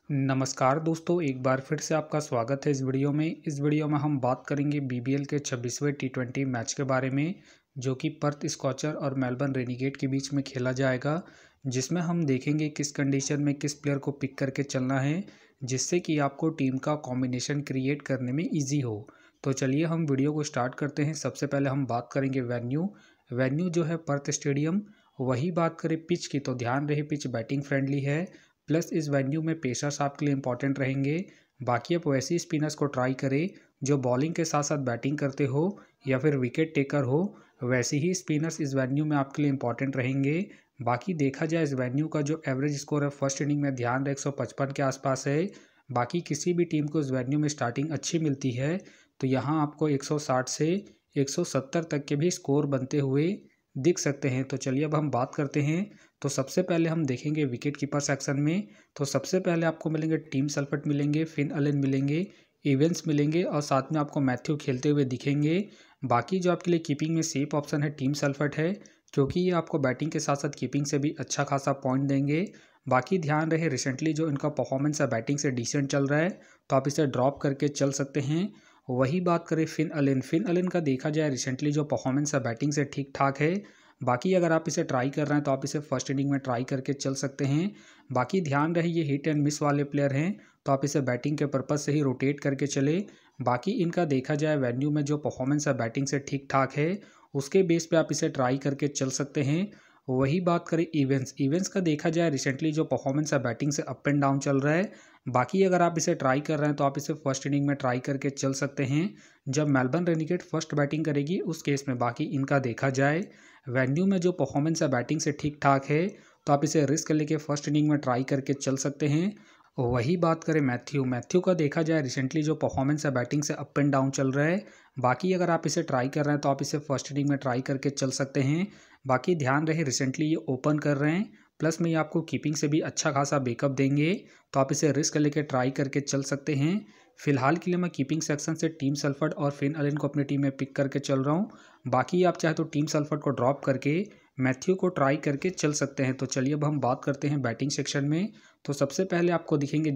नमस्कार दोस्तों, एक बार फिर से आपका स्वागत है इस वीडियो में हम बात करेंगे बीबीएल के 26वें टी20 मैच के बारे में, जो कि पर्थ स्कॉचर और मेलबर्न रेनिगेट के बीच में खेला जाएगा। जिसमें हम देखेंगे किस कंडीशन में किस प्लेयर को पिक करके चलना है, जिससे कि आपको टीम का कॉम्बिनेशन क्रिएट करने में ईजी हो। तो चलिए हम वीडियो को स्टार्ट करते हैं। सबसे पहले हम बात करेंगे वेन्यू जो है पर्थ स्टेडियम। वही बात करें पिच की, तो ध्यान रहे पिच बैटिंग फ्रेंडली है, प्लस इस वेन्यू में पेसर्स आपके लिए इंपॉर्टेंट रहेंगे। बाकी आप वैसे स्पिनर्स को ट्राई करें जो बॉलिंग के साथ साथ बैटिंग करते हो या फिर विकेट टेकर हो, वैसे ही स्पिनर्स इस वेन्यू में आपके लिए इंपॉर्टेंट रहेंगे। बाकी देखा जाए इस वेन्यू का जो एवरेज स्कोर है फर्स्ट इनिंग में ध्यान रहे 155 के आसपास है। बाकी किसी भी टीम को इस वेन्यू में स्टार्टिंग अच्छी मिलती है तो यहाँ आपको 160 से 170 तक के भी स्कोर बनते हुए दिख सकते हैं। तो चलिए अब हम बात करते हैं। तो सबसे पहले हम देखेंगे विकेट कीपर सेक्शन में। तो सबसे पहले आपको मिलेंगे टीम सल्फर्ट मिलेंगे, फिन अलेन मिलेंगे, इवेंस मिलेंगे और साथ में आपको मैथ्यू खेलते हुए दिखेंगे। बाकी जो आपके लिए कीपिंग में सेफ ऑप्शन है टीम सल्फर्ट है, क्योंकि ये आपको बैटिंग के साथ साथ कीपिंग से भी अच्छा खासा पॉइंट देंगे। बाकी ध्यान रहे रिसेंटली जो इनका परफॉर्मेंस है बैटिंग से डिसेंट चल रहा है, तो आप इसे ड्रॉप करके चल सकते हैं। वही बात करें फिन अलेन का देखा जाए रिसेंटली जो परफॉर्मेंस है बैटिंग से ठीक ठाक है। बाकी अगर आप इसे ट्राई कर रहे हैं तो आप इसे फर्स्ट इनिंग में ट्राई करके चल सकते हैं। बाकी ध्यान रहे ये हिट एंड मिस वाले प्लेयर हैं, तो आप इसे बैटिंग के पर्पज़ से ही रोटेट करके चले। बाकी इनका देखा जाए वेन्यू में जो परफॉर्मेंस है बैटिंग से ठीक ठाक है, उसके बेस पे आप इसे ट्राई करके चल सकते हैं। वही बात करें इवेंट्स का देखा जाए रिसेंटली जो परफॉर्मेंस है बैटिंग से अप एंड डाउन चल रहा है। बाकी अगर आप इसे ट्राई कर रहे हैं तो आप इसे फर्स्ट इनिंग में ट्राई करके चल सकते हैं। जब मेलबर्न रेनिगेट फर्स्ट बैटिंग करेगी उस केस में बाकी इनका देखा जाए वेन्यू में जो परफॉर्मेंस है बैटिंग से ठीक ठाक है, तो आप इसे रिस्क लेके फर्स्ट इनिंग में ट्राई करके चल सकते हैं। वही बात करें मैथ्यू का देखा जाए रिसेंटली जो परफॉर्मेंस है बैटिंग से अप एंड डाउन चल रहा है। बाकी अगर आप इसे ट्राई कर रहे हैं तो आप इसे फर्स्ट इनिंग में ट्राई करके चल सकते हैं। बाकी ध्यान रहे रिसेंटली ये ओपन कर रहे हैं, प्लस में ये आपको कीपिंग से भी अच्छा खासा बैकअप देंगे, तो आप इसे रिस्क लेके ट्राई करके चल सकते हैं। फिलहाल के लिए मैं कीपिंग सेक्शन से टीम सल्फर्ट और फिन अलेन को अपनी टीम में पिक करके चल रहा हूँ। बाकी आप चाहे तो टीम सल्फर्ट को ड्रॉप करके मैथ्यू को ट्राई करके चल सकते हैं। तो चलिए अब हम बात करते हैं बैटिंग सेक्शन में। तो सबसे पहले आपको दिखेंगे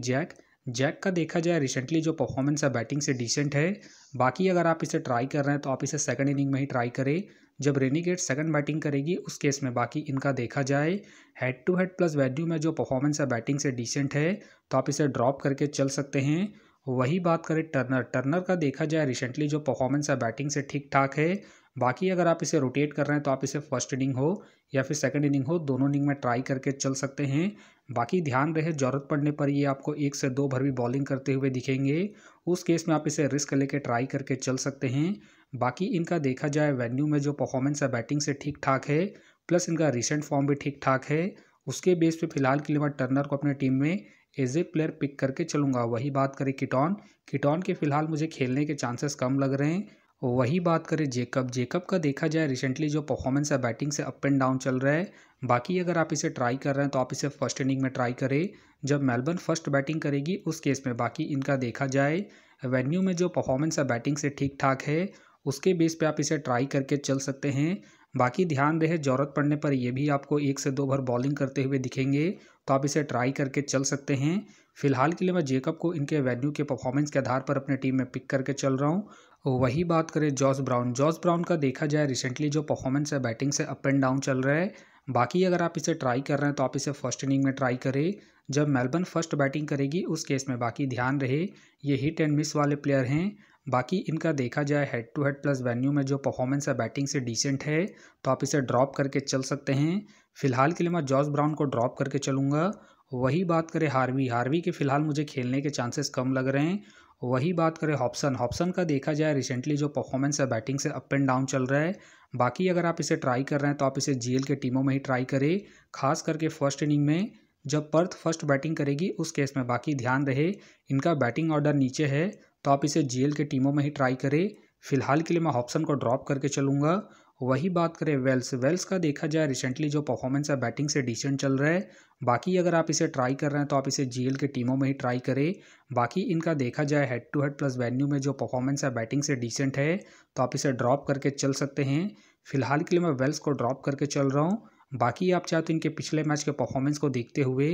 जैक का देखा जाए रिसेंटली जो परफॉर्मेंस है बैटिंग से डिसेंट है। बाकी अगर आप इसे ट्राई कर रहे हैं तो आप इसे सेकंड इनिंग में ही ट्राई करें जब रेनिगेट सेकंड बैटिंग करेगी उस केस में। बाकी इनका देखा जाए head to head plus venue में जो परफॉर्मेंस है बैटिंग से डिसेंट है, तो आप इसे ड्रॉप करके चल सकते हैं। वही बात करें टर्नर का देखा जाए रिसेंटली जो परफॉर्मेंस है बैटिंग से ठीक ठाक है। बाकी अगर आप इसे रोटेट कर रहे हैं तो आप इसे फर्स्ट इनिंग हो या फिर सेकंड इनिंग हो, दोनों इनिंग में ट्राई करके चल सकते हैं। बाकी ध्यान रहे ज़रूरत पड़ने पर ये आपको 1 से 2 ओवर भी बॉलिंग करते हुए दिखेंगे, उस केस में आप इसे रिस्क लेके ट्राई करके चल सकते हैं। बाकी इनका देखा जाए वेन्यू में जो परफॉर्मेंस है बैटिंग से ठीक ठाक है, प्लस इनका रिसेंट फॉर्म भी ठीक ठाक है, उसके बेस पे फिलहाल के लिए मैं टर्नर को अपनी टीम में एज ए प्लेयर पिक करके चलूँगा। वही बात करें किटॉन के फिलहाल मुझे खेलने के चांसेस कम लग रहे हैं। वही बात करें जेकब का देखा जाए रिसेंटली जो परफॉर्मेंस है बैटिंग से अप एंड डाउन चल रहा है। बाकी अगर आप इसे ट्राई कर रहे हैं तो आप इसे फर्स्ट इनिंग में ट्राई करें जब मेलबर्न फर्स्ट बैटिंग करेगी उस केस में। बाकी इनका देखा जाए वेन्यू में जो परफॉर्मेंस है बैटिंग से ठीक ठाक है, उसके बेस पे आप इसे ट्राई करके चल सकते हैं। बाकी ध्यान रहे ज़रूरत पड़ने पर ये भी आपको 1 से 2 ओवर बॉलिंग करते हुए दिखेंगे, तो आप इसे ट्राई करके चल सकते हैं। फिलहाल के लिए मैं जेकब को इनके वेन्यू के परफॉर्मेंस के आधार पर अपनी टीम में पिक करके चल रहा हूँ। वही बात करें जॉस ब्राउन का देखा जाए रिसेंटली जो परफॉर्मेंस है बैटिंग से अप एंड डाउन चल रहा है। बाकी अगर आप इसे ट्राई कर रहे हैं तो आप इसे फर्स्ट इनिंग में ट्राई करें जब मेलबर्न फर्स्ट बैटिंग करेगी उस केस में। बाकी ध्यान रहे ये हिट एंड मिस वाले प्लेयर हैं। बाकी इनका देखा जाए head to head plus venue में जो परफॉर्मेंस है बैटिंग से डिसेंट है, तो आप इसे ड्रॉप करके चल सकते हैं। फिलहाल के लिए मैं जॉस ब्राउन को ड्रॉप करके चलूँगा। वही बात करें हार्वी के फिलहाल मुझे खेलने के चांसेस कम लग रहे हैं। वही बात करें हॉब्सन का देखा जाए रिसेंटली जो परफॉर्मेंस है बैटिंग से अप एंड डाउन चल रहा है। बाकी अगर आप इसे ट्राई कर रहे हैं तो आप इसे जीएल के टीमों में ही ट्राई करें, खास करके फर्स्ट इनिंग में जब पर्थ फर्स्ट बैटिंग करेगी उस केस में। बाकी ध्यान रहे इनका बैटिंग ऑर्डर नीचे है, तो आप इसे जीएल के टीमों में ही ट्राई करें। फिलहाल के लिए मैं हॉब्सन को ड्रॉप करके चलूँगा। वही बात करें वेल्स का देखा जाए रिसेंटली जो परफॉर्मेंस है बैटिंग से डिसेंट चल रहा है। बाकी अगर आप इसे ट्राई कर रहे हैं तो आप इसे जीएल के टीमों में ही ट्राई करें। बाकी इनका देखा जाए head to head plus venue में जो परफॉर्मेंस है बैटिंग से डिसेंट है, तो आप इसे ड्रॉप करके चल सकते हैं। फिलहाल के लिए मैं वेल्स को ड्रॉप करके चल रहा हूँ। बाकी आप चाहे तो इनके पिछले मैच के परफॉर्मेंस को देखते हुए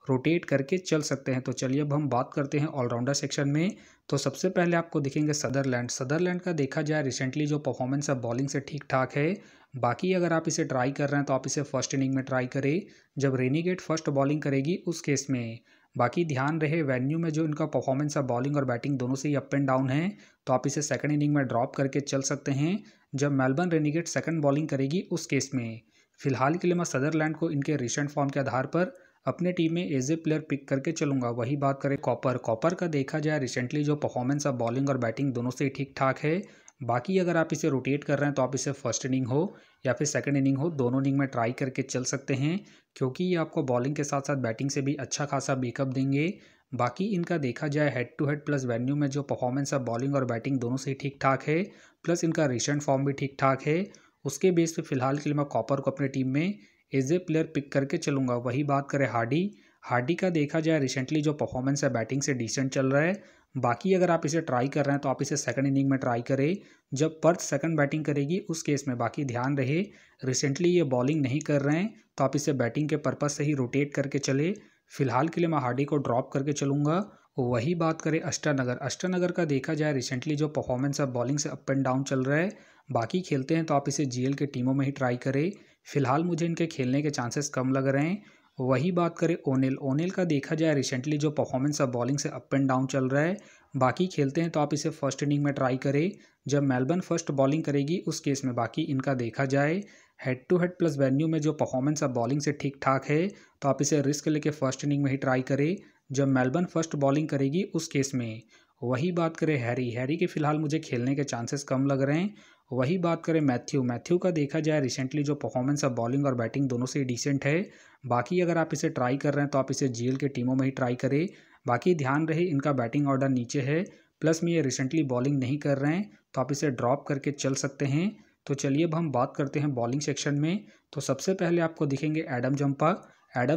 रोटेट करके चल सकते हैं। तो चलिए अब हम बात करते हैं ऑलराउंडर सेक्शन में। तो सबसे पहले आपको दिखेंगे सदरलैंड का देखा जाए रिसेंटली जो परफॉर्मेंस है बॉलिंग से ठीक ठाक है। बाकी अगर आप इसे ट्राई कर रहे हैं तो आप इसे फर्स्ट इनिंग में ट्राई करें जब रेनीगेट फर्स्ट बॉलिंग करेगी उस केस में। बाकी ध्यान रहे वेन्यू में जो इनका परफॉर्मेंस है बॉलिंग और बैटिंग दोनों से ही अप एंड डाउन है, तो आप इसे सेकंड इनिंग में ड्रॉप करके चल सकते हैं जब मेलबर्न रेनीगेट सेकंड बॉलिंग करेगी उस केस में। फिलहाल के लिए मैं सदरलैंड को इनके रिसेंट फॉर्म के आधार पर अपने टीम में एज ए प्लेयर पिक करके चलूंगा। वही बात करें कॉपर का देखा जाए रिसेंटली जो परफॉर्मेंस है बॉलिंग और बैटिंग दोनों से ही ठीक ठाक है। बाकी अगर आप इसे रोटेट कर रहे हैं तो आप इसे फर्स्ट इनिंग हो या फिर सेकंड इनिंग हो, दोनों इनिंग में ट्राई करके चल सकते हैं क्योंकि ये आपको बॉलिंग के साथ साथ बैटिंग से भी अच्छा खासा बैकअप देंगे। बाकी इनका देखा जाए head to head plus venue में जो परफॉर्मेंस है बॉलिंग और बैटिंग दोनों से ही ठीक ठाक है, प्लस इनका रिसेंट फॉर्म भी ठीक ठाक है। उसके बेस पे फिलहाल के लिए मैं कॉपर को अपनी टीम में एज ए प्लेयर पिक करके चलूंगा। वही बात करें हार्डी का देखा जाए रिसेंटली जो परफॉर्मेंस है बैटिंग से डिसेंट चल रहा है। बाकी अगर आप इसे ट्राई कर रहे हैं तो आप इसे सेकंड इनिंग में ट्राई करें जब पर्थ सेकंड बैटिंग करेगी उस केस में। बाकी ध्यान रहे रिसेंटली ये बॉलिंग नहीं कर रहे हैं तो आप इसे बैटिंग के पर्पज से ही रोटेट करके चले। फिलहाल के लिए मैं हार्डी को ड्रॉप करके चलूंगा। वही बात करें अष्टानगर का देखा जाए रिसेंटली जो परफॉर्मेंस है बॉलिंग से अप एंड डाउन चल रहा है। बाकी खेलते हैं तो आप इसे जीएल के टीमों में ही ट्राई करें। फिलहाल मुझे इनके खेलने के चांसेस कम लग रहे हैं। वही बात करें ओनेल का देखा जाए रिसेंटली जो परफॉर्मेंस है बॉलिंग से अप एंड डाउन चल रहा है। बाकी खेलते हैं तो आप इसे फर्स्ट इनिंग में ट्राई करें जब मेलबर्न फर्स्ट बॉलिंग करेगी उस केस में। बाकी इनका देखा जाए head to head plus venue में जो परफॉर्मेंस है बॉलिंग से ठीक ठाक है, तो आप इसे रिस्क लेके फर्स्ट इनिंग में ही ट्राई करें जब मेलबर्न फर्स्ट बॉलिंग करेगी उस केस में। वही बात करें हैरी के फिलहाल मुझे खेलने के चांसेस कम लग रहे हैं। वही बात करें मैथ्यू का देखा जाए रिसेंटली जो परफॉर्मेंस है बॉलिंग और बैटिंग दोनों से ही डिसेंट है। बाकी अगर आप इसे ट्राई कर रहे हैं तो आप इसे जीएल के टीमों में ही ट्राई करें। बाकी ध्यान रहे इनका बैटिंग ऑर्डर नीचे है, प्लस में ये रिसेंटली बॉलिंग नहीं कर रहे हैं तो आप इसे ड्रॉप करके चल सकते हैं। तो चलिए अब हम बात करते हैं बॉलिंग सेक्शन में। तो सबसे पहले आपको दिखेंगे एडम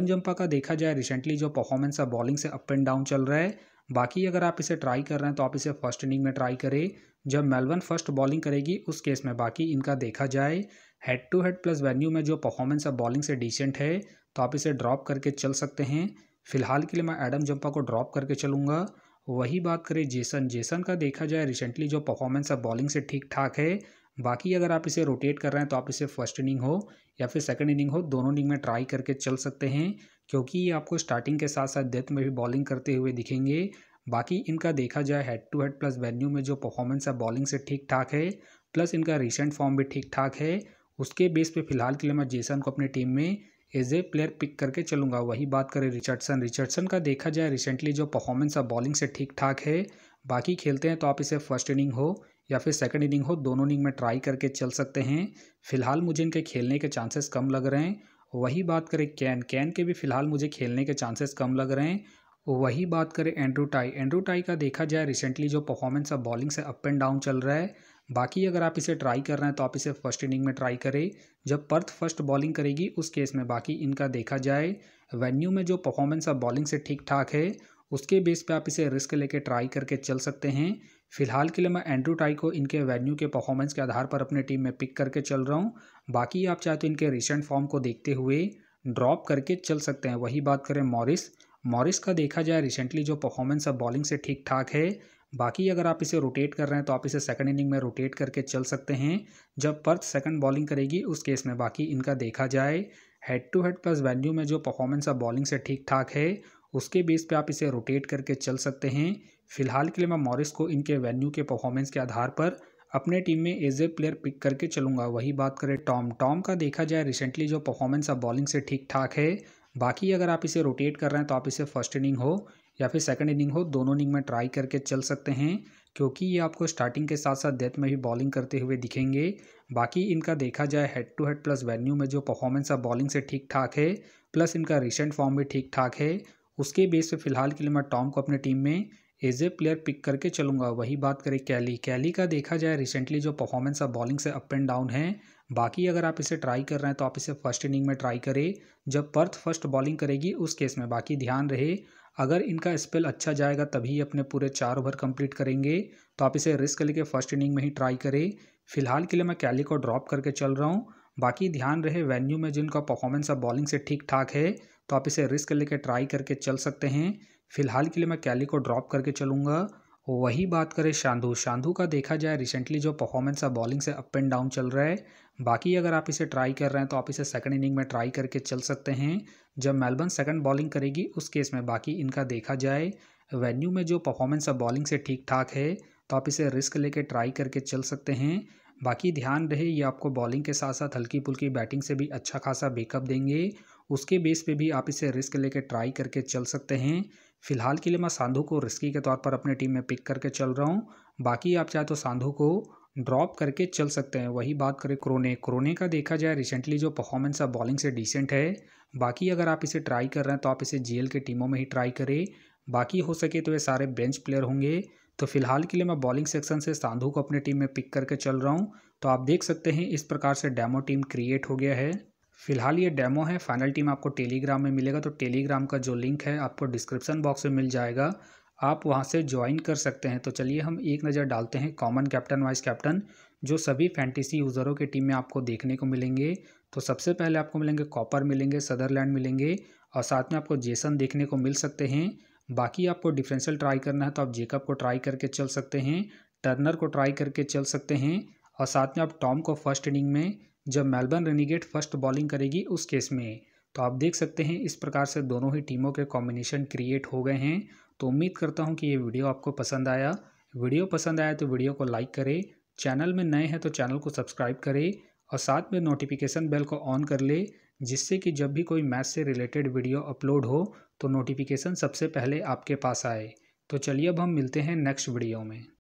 जंपा का देखा जाए रिसेंटली जो परफॉर्मेंस है बॉलिंग से अप एंड डाउन चल रहा है। बाकी अगर आप इसे ट्राई कर रहे हैं तो आप इसे फर्स्ट इनिंग में ट्राई करें जब मेलबर्न फर्स्ट बॉलिंग करेगी उस केस में। बाकी इनका देखा जाए head to head plus venue में जो परफॉर्मेंस है बॉलिंग से डिसेंट है, तो आप इसे ड्रॉप करके चल सकते हैं। फिलहाल के लिए मैं एडम जंपा को ड्रॉप करके चलूँगा। वही बात करें जेसन का देखा जाए रिसेंटली जो परफॉर्मेंस है बॉलिंग से ठीक ठाक है। बाकी अगर आप इसे रोटेट कर रहे हैं तो आप इसे फर्स्ट इनिंग हो या फिर सेकंड इनिंग हो, दोनों इनिंग में ट्राई करके चल सकते हैं क्योंकि ये आपको स्टार्टिंग के साथ साथ डेथ में भी बॉलिंग करते हुए दिखेंगे। बाकी इनका देखा जाए head to head plus venue में जो परफॉर्मेंस है बॉलिंग से ठीक ठाक है, प्लस इनका रिसेंट फॉर्म भी ठीक ठाक है। उसके बेस पे फिलहाल के लिए मैं जेसन को अपनी टीम में एज ए प्लेयर पिक करके चलूँगा। वही बात करें रिचर्डसन का देखा जाए रिसेंटली जो परफॉर्मेंस है बॉलिंग से ठीक ठाक है। बाकी खेलते हैं तो आप इसे फर्स्ट इनिंग हो या फिर सेकंड इनिंग हो, दोनों इनिंग में ट्राई करके चल सकते हैं। फिलहाल मुझे इनके खेलने के चांसेस कम लग रहे हैं। वही बात करें कैन के भी फिलहाल मुझे खेलने के चांसेस कम लग रहे हैं। वही बात करें एंड्रू टाई का देखा जाए रिसेंटली जो परफॉर्मेंस है बॉलिंग से अप एंड डाउन चल रहा है। बाकी अगर आप इसे ट्राई कर रहे हैं तो आप इसे फर्स्ट इनिंग में ट्राई करें जब पर्थ फर्स्ट बॉलिंग करेगी उस केस में। बाकी इनका देखा जाए वेन्यू में जो परफॉर्मेंस है बॉलिंग से ठीक ठाक है, उसके बेस पे आप इसे रिस्क लेके ट्राई करके चल सकते हैं। फिलहाल के लिए मैं एंड्रू टाई को इनके वेन्यू के परफॉर्मेंस के आधार पर अपने टीम में पिक करके चल रहा हूँ। बाकी आप चाहे तो इनके रिसेंट फॉर्म को देखते हुए ड्रॉप करके चल सकते हैं। वही बात करें मॉरिस का देखा जाए रिसेंटली जो परफॉर्मेंस है बॉलिंग से ठीक ठाक है। बाकी अगर आप इसे रोटेट कर रहे हैं तो आप इसे सेकंड इनिंग में रोटेट करके चल सकते हैं जब पर्थ सेकंड बॉलिंग करेगी उस केस में। बाकी इनका देखा जाए head to head plus venue में जो परफॉर्मेंस है बॉलिंग से ठीक ठाक है, उसके बेस पे आप इसे रोटेट करके चल सकते हैं। फिलहाल के लिए मैं मॉरिस को इनके वेन्यू के परफॉर्मेंस के आधार पर अपने टीम में एज ए प्लेयर पिक करके चलूंगा। वही बात करें टॉम का देखा जाए रिसेंटली जो परफॉर्मेंस है बॉलिंग से ठीक ठाक है। बाकी अगर आप इसे रोटेट कर रहे हैं तो आप इसे फर्स्ट इनिंग हो या फिर सेकंड इनिंग हो, दोनों इनिंग में ट्राई करके चल सकते हैं क्योंकि ये आपको स्टार्टिंग के साथ साथ डेथ में भी बॉलिंग करते हुए दिखेंगे। बाकी इनका देखा जाए head to head plus venue में जो परफॉर्मेंस है बॉलिंग से ठीक ठाक है, प्लस इनका रिसेंट फॉर्म भी ठीक ठाक है। उसके बेस पे फिलहाल के लिए मैं टॉम को अपने टीम में एज ए प्लेयर पिक करके चलूंगा। वही बात करें कैली का देखा जाए रिसेंटली जो परफॉर्मेंस है बॉलिंग से अप एंड डाउन है। बाकी अगर आप इसे ट्राई कर रहे हैं तो आप इसे फर्स्ट इनिंग में ट्राई करें जब पर्थ फर्स्ट बॉलिंग करेगी उस केस में। बाकी ध्यान रहे अगर इनका स्पेल अच्छा जाएगा तभी अपने पूरे 4 ओवर कंप्लीट करेंगे, तो आप इसे रिस्क लेके फर्स्ट इनिंग में ही ट्राई करें। फिलहाल के लिए मैं कैली को ड्रॉप करके चल रहा हूँ। बाकी ध्यान रहे वेन्यू में जिनका परफॉर्मेंस है बॉलिंग से ठीक ठाक है, तो आप इसे रिस्क लेके ट्राई करके चल सकते हैं। फिलहाल के लिए मैं कैली को ड्रॉप करके चलूँगा। वही बात करें शांधु का देखा जाए रिसेंटली जो परफॉर्मेंस है बॉलिंग से अप एंड डाउन चल रहा है। बाकी अगर आप इसे ट्राई कर रहे हैं तो आप इसे सेकंड इनिंग में ट्राई करके चल सकते हैं जब मेलबर्न सेकंड बॉलिंग करेगी उस केस में। बाकी इनका देखा जाए वेन्यू में जो परफॉर्मेंस है बॉलिंग से ठीक ठाक है, तो आप इसे रिस्क लेके ट्राई करके चल सकते हैं। बाकी ध्यान रहे ये आपको बॉलिंग के साथ साथ हल्की फुल्की बैटिंग से भी अच्छा खासा बैकअप देंगे। उसके बेस पे भी आप इसे रिस्क लेके ट्राई करके चल सकते हैं। फिलहाल के लिए मैं सांधू को रिस्की के तौर पर अपने टीम में पिक करके चल रहा हूँ। बाकी आप चाहे तो सांधू को ड्रॉप करके चल सकते हैं। वही बात करें क्रोने का देखा जाए रिसेंटली जो परफॉर्मेंस है बॉलिंग से डिसेंट है। बाकी अगर आप इसे ट्राई कर रहे हैं तो आप इसे जीएल के टीमों में ही ट्राई करें। बाकी हो सके तो ये सारे बेंच प्लेयर होंगे। तो फिलहाल के लिए मैं बॉलिंग सेक्शन से सांधू को अपने टीम में पिक करके चल रहा हूँ। तो आप देख सकते हैं इस प्रकार से डेमो टीम क्रिएट हो गया है। फिलहाल ये डेमो है, फाइनल टीम आपको टेलीग्राम में मिलेगा। तो टेलीग्राम का जो लिंक है आपको डिस्क्रिप्शन बॉक्स में मिल जाएगा, आप वहां से ज्वाइन कर सकते हैं। तो चलिए हम एक नज़र डालते हैं कॉमन कैप्टन वाइस कैप्टन जो सभी फैंटेसी यूज़रों की टीम में आपको देखने को मिलेंगे। तो सबसे पहले आपको मिलेंगे कॉपर, मिलेंगे सदरलैंड, मिलेंगे और साथ में आपको जेसन देखने को मिल सकते हैं। बाकी आपको डिफरेंशियल ट्राई करना है तो आप जेकब को ट्राई करके चल सकते हैं, टर्नर को ट्राई करके चल सकते हैं और साथ में आप टॉम को फर्स्ट इनिंग में जब मेलबर्न रेनिगेट फर्स्ट बॉलिंग करेगी उस केस में। तो आप देख सकते हैं इस प्रकार से दोनों ही टीमों के कॉम्बिनेशन क्रिएट हो गए हैं। तो उम्मीद करता हूं कि ये वीडियो आपको पसंद आया। वीडियो पसंद आया तो वीडियो को लाइक करें, चैनल में नए हैं तो चैनल को सब्सक्राइब करें और साथ में नोटिफिकेशन बेल को ऑन कर ले, जिससे कि जब भी कोई मैच से रिलेटेड वीडियो अपलोड हो तो नोटिफिकेशन सबसे पहले आपके पास आए। तो चलिए अब हम मिलते हैं नेक्स्ट वीडियो में।